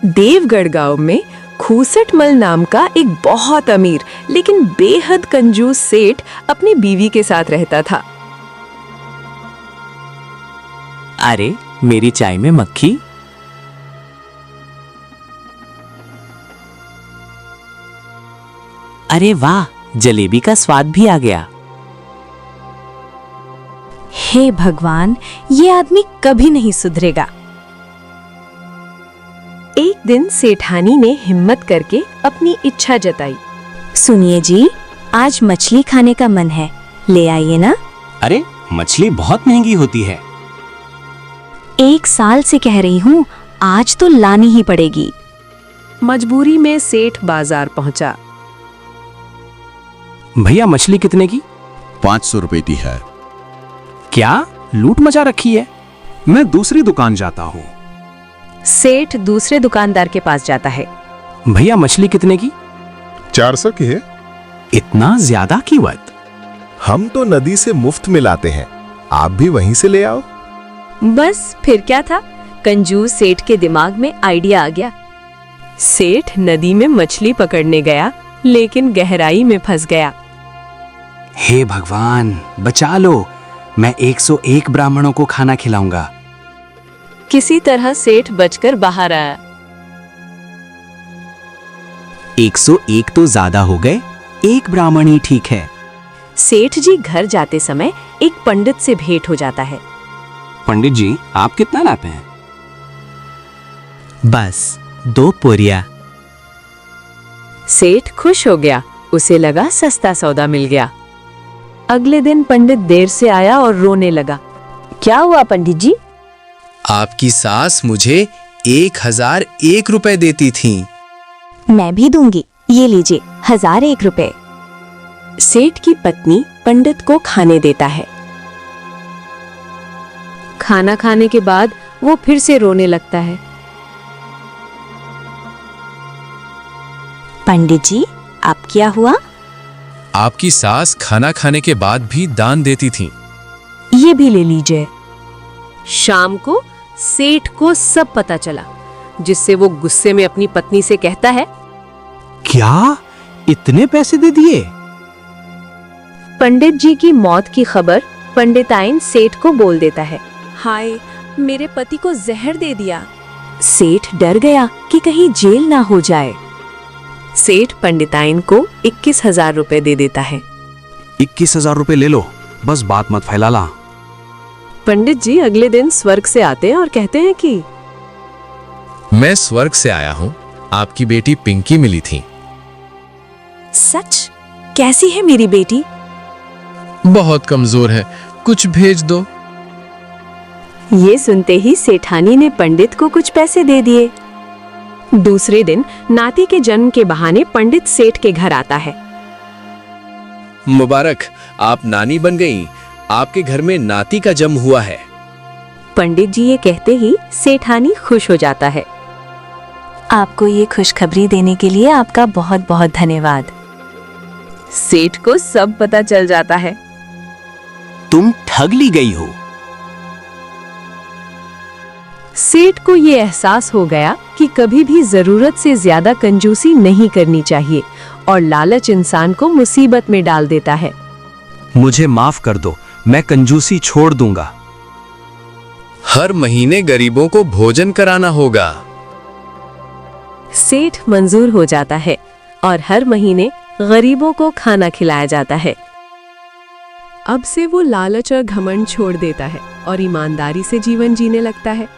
देवगढ़ गांव में खूसटमल नाम का एक बहुत अमीर लेकिन बेहद कंजूस सेठ अपनी बीवी के साथ रहता था। अरे मेरी चाय में मक्खी। अरे वाह, जलेबी का स्वाद भी आ गया। हे भगवान, ये आदमी कभी नहीं सुधरेगा। एक दिन सेठानी ने हिम्मत करके अपनी इच्छा जताई। सुनिए जी, आज मछली खाने का मन है, ले आइए ना। अरे मछली बहुत महंगी होती है। 1 साल से कह रही हूँ, आज तो लानी ही पड़ेगी। मजबूरी में सेठ बाजार पहुंचा। भैया मछली कितने की? 500 रुपए की है। क्या लूट मचा रखी है? मैं दूसरी दुकान जाता हूँ। सेठ दूसरे दुकानदार के पास जाता है। भैया मछली कितने की? 400 की है। इतना ज्यादा कीमत? हम तो नदी से मुफ्त में लाते हैं, आप भी वहीं से ले आओ। बस फिर क्या था, कंजूस सेठ के दिमाग में आइडिया आ गया। सेठ नदी में मछली पकड़ने गया लेकिन गहराई में फंस गया। हे भगवान बचा लो, मैं 101 ब्राह्मणों को खाना खिलाऊंगा। किसी तरह सेठ बचकर बाहर आया। 101 तो ज्यादा हो गए, 1 ब्राह्मण ही ठीक है। सेठ जी घर जाते समय एक पंडित से भेंट हो जाता है। पंडित जी, आप कितना लाते हैं? बस 2 पोरिया। सेठ खुश हो गया, उसे लगा सस्ता सौदा मिल गया। अगले दिन पंडित देर से आया और रोने लगा। क्या हुआ पंडित जी? आपकी सास मुझे 1001 रुपए देती थी। मैं भी दूंगी, ये लीजिए 1001 रुपए। सेठ की पत्नी पंडित को खाने देता है। खाना खाने के बाद वो फिर से रोने लगता है। पंडित जी, अब क्या हुआ? आपकी सास खाना खाने के बाद भी दान देती थी। ये भी ले लीजिए। शाम को सेठ को सब पता चला, जिससे वो गुस्से में अपनी पत्नी से कहता है, क्या इतने पैसे दे दिए? पंडित जी की मौत की खबर पंडिताइन सेठ को बोल देता है। हाय, मेरे पति को जहर दे दिया। सेठ डर गया कि कहीं जेल ना हो जाए। सेठ पंडिताइन को 21,000 रुपए दे देता है। 21,000 रुपए ले लो, बस बात मत फैलाना। पंडित जी अगले दिन स्वर्ग से आते हैं और कहते हैं कि मैं स्वर्ग से आया हूँ, आपकी बेटी पिंकी मिली थी। सच? कैसी है मेरी बेटी? बहुत कमजोर है, कुछ भेज दो। ये सुनते ही सेठानी ने पंडित को कुछ पैसे दे दिए। दूसरे दिन नाती के जन्म के बहाने पंडित सेठ के घर आता है। मुबारक, आप नानी बन गईं। आपके घर में नाती का जन्म हुआ है। पंडित जी ये कहते ही सेठानी खुश हो जाता है। आपको ये खुशखबरी देने के लिए आपका बहुत बहुत धन्यवाद। सेठ को सब पता चल जाता है। तुम ठग ली गई हो। सेठ को ये एहसास हो गया कि कभी भी जरूरत से ज्यादा कंजूसी नहीं करनी चाहिए और लालच इंसान को मुसीबत में डाल देता है। मुझे माफ कर दो, मैं कंजूसी छोड़ दूंगा। हर महीने गरीबों को भोजन कराना होगा। सेठ मंजूर हो जाता है और हर महीने गरीबों को खाना खिलाया जाता है। अब से वो लालच और घमंड छोड़ देता है और ईमानदारी से जीवन जीने लगता है।